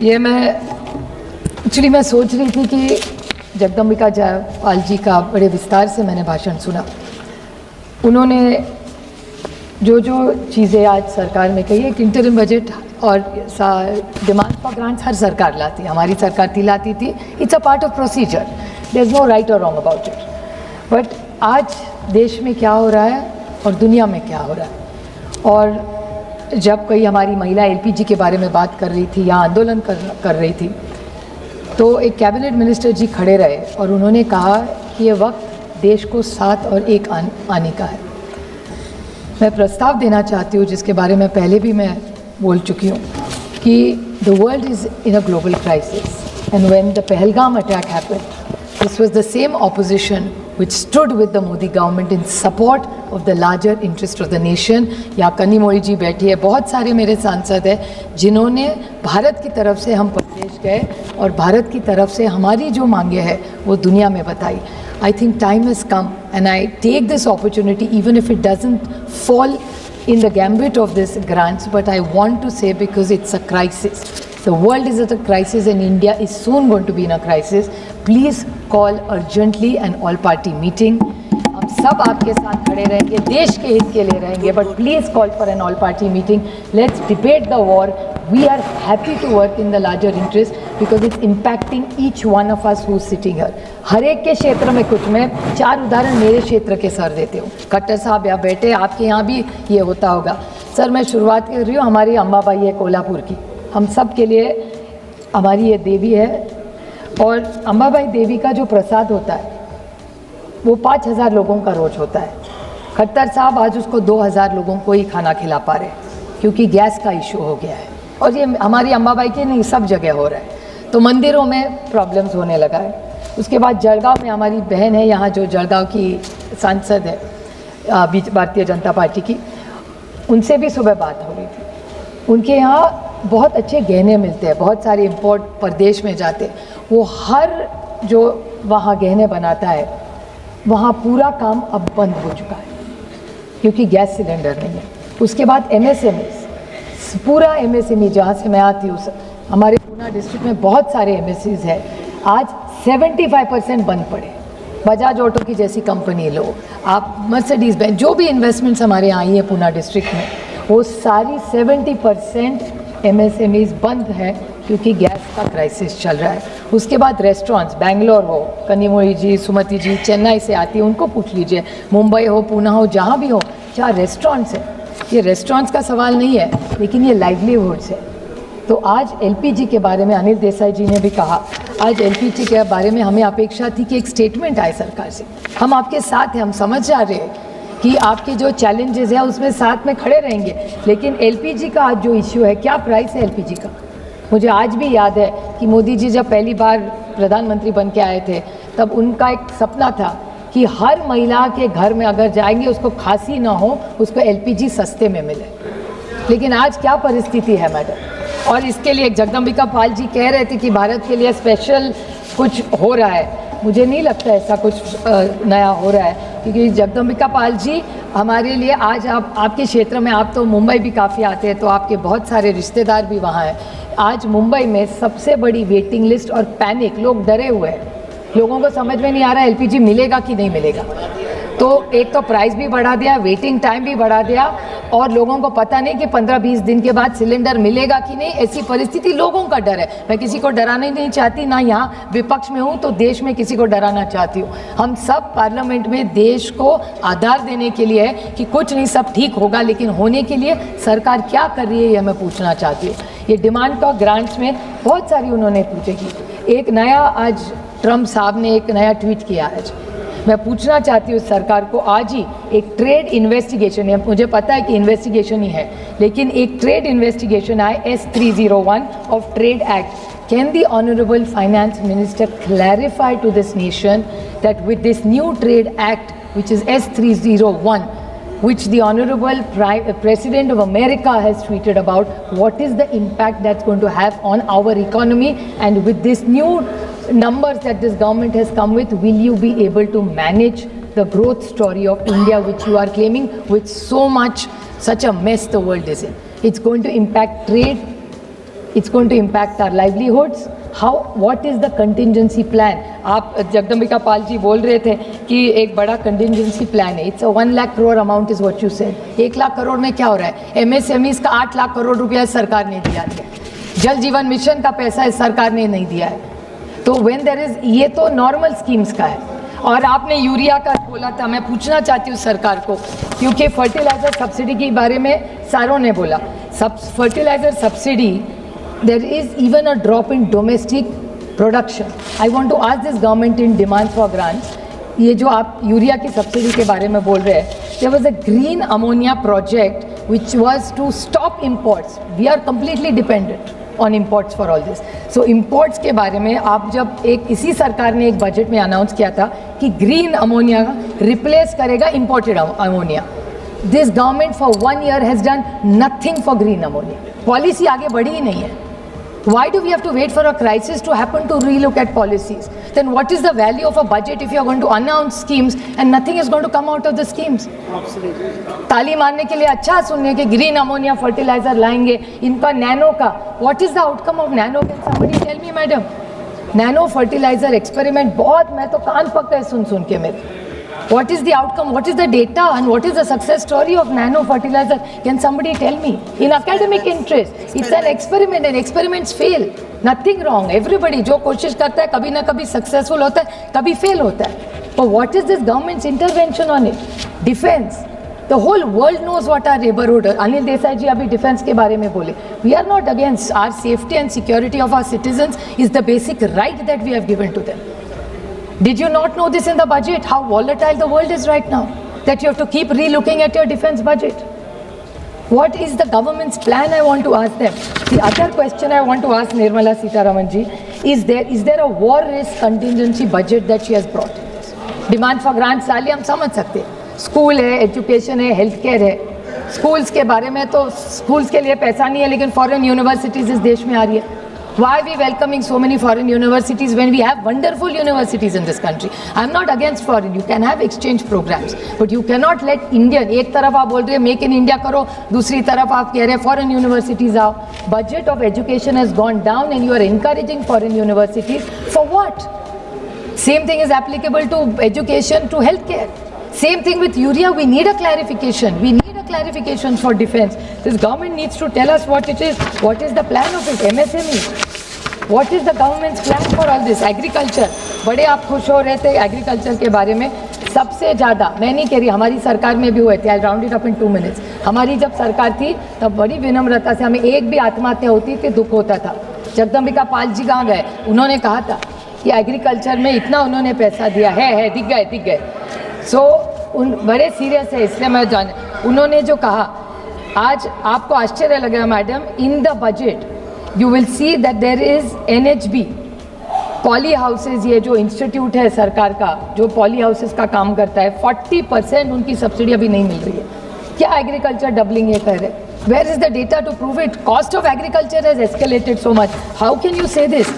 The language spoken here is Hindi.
ये मैं सोच रही थी कि जगदम्बिका पाल जी का बड़े विस्तार से मैंने भाषण सुना। उन्होंने जो जो चीज़ें आज सरकार में कही, एक इंटरिम बजट और डिमांड फॉर ग्रांट्स हर सरकार लाती है, हमारी सरकार लाती थी। It's a part of procedure, there is no right or wrong about it. But आज देश में क्या हो रहा है और दुनिया में क्या हो रहा है, और जब कोई हमारी महिला एलपीजी के बारे में बात कर रही थी या आंदोलन कर रही थी, तो एक कैबिनेट मिनिस्टर जी खड़े रहे और उन्होंने कहा कि ये वक्त देश को साथ और एक आने का है। मैं प्रस्ताव देना चाहती हूँ जिसके बारे में पहले भी मैं बोल चुकी हूँ कि the world is in a global crisis and when the Pahalgam attack happened, this was the same opposition which stood with the Modi government in support of the larger interest of the nation। या कन्नी मोड़ी जी बैठी है, बहुत सारे मेरे सांसद हैं जिन्होंने भारत की तरफ से हम प्रदेश गए और भारत की तरफ से हमारी जो मांगे हैं वो दुनिया में बताई। I think time has come and I take this opportunity even if it doesn't fall in the gambit of this grants, but I want to say because it's a crisis. The world is at a crisis and India is soon going to be in a crisis. Please call urgently an all-party meeting. हम सब आपके साथ खड़े रहेंगे, देश के हित के लिए रहेंगे, but please call for an all-party meeting. Let's debate the war. We are happy to work in the larger interest because it's impacting each one of us who's sitting here. हर एक के क्षेत्र में कुछ, मैं 4 उदाहरण मेरे क्षेत्र के सर देती हूँ। खट्टर साहब या बेटे, आपके यहाँ भी ये होता होगा। सर मैं शुरुआत कर रही हूँ, हमारी अम्बाबाई है कोल्हापुर की, हम सब के लिए हमारी ये देवी है, और अम्बाबाई देवी का जो प्रसाद होता है वो 5000 लोगों का रोज होता है। खट्टर साहब आज उसको 2000 लोगों को ही खाना खिला पा रहे क्योंकि गैस का इशू हो गया है, और ये हमारी अम्बाबाई की नहीं, सब जगह हो रहा है। तो मंदिरों में प्रॉब्लम्स होने लगा है। उसके बाद जलगांव में हमारी बहन है यहाँ जो जलगांव की सांसद है भारतीय जनता पार्टी की, उनसे भी सुबह बात हो रही थी। उनके यहाँ बहुत अच्छे गहने मिलते हैं, बहुत सारे इम्पोर्ट प्रदेश में जाते, वो हर जो वहाँ गहने बनाता है वहाँ पूरा काम अब बंद हो चुका है क्योंकि गैस सिलेंडर नहीं है। उसके बाद एमएसएमई, पूरा एमएसएमई जहाँ से मैं आती हूँ, हमारे पूना डिस्ट्रिक्ट में बहुत सारे एमएसएमईज हैं, आज 75% बंद पड़े। बजाज ऑटो की जैसी कंपनी लो, आप मर्सिडीज़ बेंज, जो भी इन्वेस्टमेंट्स हमारे यहाँ आई है पूना डिस्ट्रिक्ट में, वो सारी 70% एमएसएमईज बंद है क्योंकि गैस का क्राइसिस चल रहा है। उसके बाद रेस्टोरेंट्स, बैंगलोर हो, कन्नीमोड़ी जी, सुमति जी चेन्नई से आती है, उनको पूछ लीजिए, मुंबई हो, पूना हो, जहाँ भी हो, क्या रेस्टोरेंट्स है। ये रेस्टोरेंट्स का सवाल नहीं है, लेकिन ये लाइवलीहुड्स है। तो आज एलपीजी के बारे में अनिल देसाई जी ने भी कहा, आज एलपीजी के बारे में हमें अपेक्षा थी कि एक स्टेटमेंट आए सरकार से। हम आपके साथ हैं, हम समझ जा रहे हैं कि आपके जो चैलेंजेस हैं उसमें साथ में खड़े रहेंगे, लेकिन एलपीजी का आज जो इश्यू है, क्या प्राइस है एलपीजी का। मुझे आज भी याद है कि मोदी जी जब पहली बार प्रधानमंत्री बन के आए थे, तब उनका एक सपना था कि हर महिला के घर में अगर जाएंगे उसको खांसी ना हो, उसको एलपीजी सस्ते में मिले। लेकिन आज क्या परिस्थिति है मैडम, और इसके लिए जगदम्बिका पाल जी कह रहे थे कि भारत के लिए स्पेशल कुछ हो रहा है। मुझे नहीं लगता ऐसा कुछ नया हो रहा है, क्योंकि जगदम्बिका पाल जी हमारे लिए आज आपके क्षेत्र में, आप तो मुंबई भी काफ़ी आते हैं, तो आपके बहुत सारे रिश्तेदार भी वहाँ हैं। आज मुंबई में सबसे बड़ी वेटिंग लिस्ट और पैनिक, लोग डरे हुए हैं, लोगों को समझ में नहीं आ रहा एलपीजी मिलेगा कि नहीं मिलेगा। तो एक तो प्राइस भी बढ़ा दिया, वेटिंग टाइम भी बढ़ा दिया, और लोगों को पता नहीं कि 15-20 दिन के बाद सिलेंडर मिलेगा कि नहीं। ऐसी परिस्थिति, लोगों का डर है। मैं किसी को डराना ही नहीं चाहती, ना यहाँ विपक्ष में हूँ तो देश में किसी को डराना चाहती हूँ। हम सब पार्लियामेंट में देश को आधार देने के लिए है कि कुछ नहीं, सब ठीक होगा, लेकिन होने के लिए सरकार क्या कर रही है ये मैं पूछना चाहती हूँ। ये डिमांड का ग्रांट्स में बहुत सारी उन्होंने पूछेगी। एक नया आज ट्रम्प साहब ने एक नया ट्वीट किया आज, मैं पूछना चाहती हूँ सरकार को, आज ही एक ट्रेड इन्वेस्टिगेशन है, मुझे पता है कि इन्वेस्टिगेशन ही है, लेकिन एक ट्रेड इन्वेस्टिगेशन आए S301 of trade act. Can the honourable finance minister clarify to this nation that with this new trade act which is S301, which the Honorable President of America has tweeted about, what is the impact that's going to have on our economy, and with this new numbers that this government has come with, will you be able to manage the growth story of India which you are claiming with so much, such a mess the world is in? It's going to impact trade, It's going to impact our livelihoods. How? What is the contingency plan? आप जगदम्बिका पाल जी बोल रहे थे कि एक बड़ा contingency plan है. It's a 1 lakh crore amount is what you said. 1 lakh crore में क्या हो रहा है? MSMEs का 8 लाख करोड़ रुपया सरकार ने दिया है. जल जीवन मिशन का पैसा सरकार ने नहीं दिया है. तो when there is, ये तो normal schemes का है. और आपने यूरिया का बोला था, मैं पूछना चाहती हूँ सरकार को, क्योंकि फर्टिलाइजर सब्सिडी के बारे में सारों ने बोला. Fertiliser subsidy, there is even a drop in domestic production. I want to ask this government in demand for grants. ये जो आप यूरिया की सब्सिडी के बारे में बोल रहे हैं, there was a green ammonia project which was to stop imports. We are completely dependent on imports for all this. So imports के बारे में आप जब इसी सरकार ने एक बजट में अनाउंस किया था कि ग्रीन अमोनिया रिप्लेस करेगा imported ammonia. This government for 1 year has done nothing for green ammonia. Policy आगे बढ़ी ही नहीं है. Why do we have to wait for a crisis to happen to relook at policies? Then what is the value of a budget if you are going to announce schemes and nothing is going to come out of the schemes? ताली मारने के लिए अच्छा सुनने के ग्रीन अमोनिया फर्टिलाइजर लाएंगे, इनका नैनो का. What is the outcome of nano? Can somebody tell me, madam? Nano fertiliser experiment बहुत, मैं तो कान पक गए सुन के मेरे. What is the outcome? What is the data? And what is the success story of nano fertilizer? Can somebody tell me? In academic interest, it's an experiment and experiments fail. Nothing wrong. Everybody जो कोशिश करता है कभी ना कभी successful होता है, कभी fail होता है. But what is this government's intervention on it? Defense. The whole world knows what our neighborhood. Anil Desai ji अभी defense के बारे में बोले. We are not against. Our safety and security of our citizens is the basic right that we have given to them. Did you not know this in the budget? How volatile the world is right now, that you have to keep re-looking at your defense budget. What is the government's plan? I want to ask them. The other question I want to ask Nirmala Sitharaman ji, is there a war risk contingency budget that she has brought? Demand for grants डाली हम समझ सकते हैं. स्कूल है, एजुकेशन है, हेल्थ केयर है. स्कूल्स के बारे में तो स्कूल्स के लिए पैसा नहीं है, लेकिन फॉरेन यूनिवर्सिटीज़ इस देश में आ रही है. Why are we welcoming so many foreign universities when we have wonderful universities in this country? I'm not against foreign. You can have exchange programs, but you cannot let Indian. एक तरफ आप बोल रहे हैं मेक इन इंडिया करो, दूसरी तरफ आप कह रहे हैं फॉरेन यूनिवर्सिटीज आओ. Budget of education has gone down and you are encouraging foreign universities for what? Same thing is applicable to education, to healthcare. Same thing with urea. We need a clarification. We need a clarification for defense. This government needs to tell us what it is. What is the plan of it? MSME. What is the government's plan for all this? Agriculture. बड़े आप खुश हो रहे थे एग्रीकल्चर के बारे में. सबसे ज़्यादा मैं नहीं कह रही, हमारी सरकार में भी हुए थे. I round it up in 2 minutes. हमारी जब सरकार थी तब बड़ी विनम्रता से हमें एक भी आत्महत्या होती थी दुख होता था. जगदम्बिका पाल जी कहाँ गए? उन्होंने कहा था कि एग्रीकल्चर में इतना उन्होंने पैसा दिया है. दिख गए. सो उन बड़े सीरियस है, इसलिए मैं जान. उन्होंने जो कहा, आज आपको आश्चर्य लगेगा madam, in the budget you will see that there is NHB poly houses. ये जो इंस्टीट्यूट है सरकार का जो पॉली हाउसेज का काम करता है, 40% उनकी सब्सिडी अभी नहीं मिल रही है. क्या एग्रीकल्चर डबलिंग ये कर रहे? Where is the data to prove it? Cost of agriculture has escalated so much. How can you say this?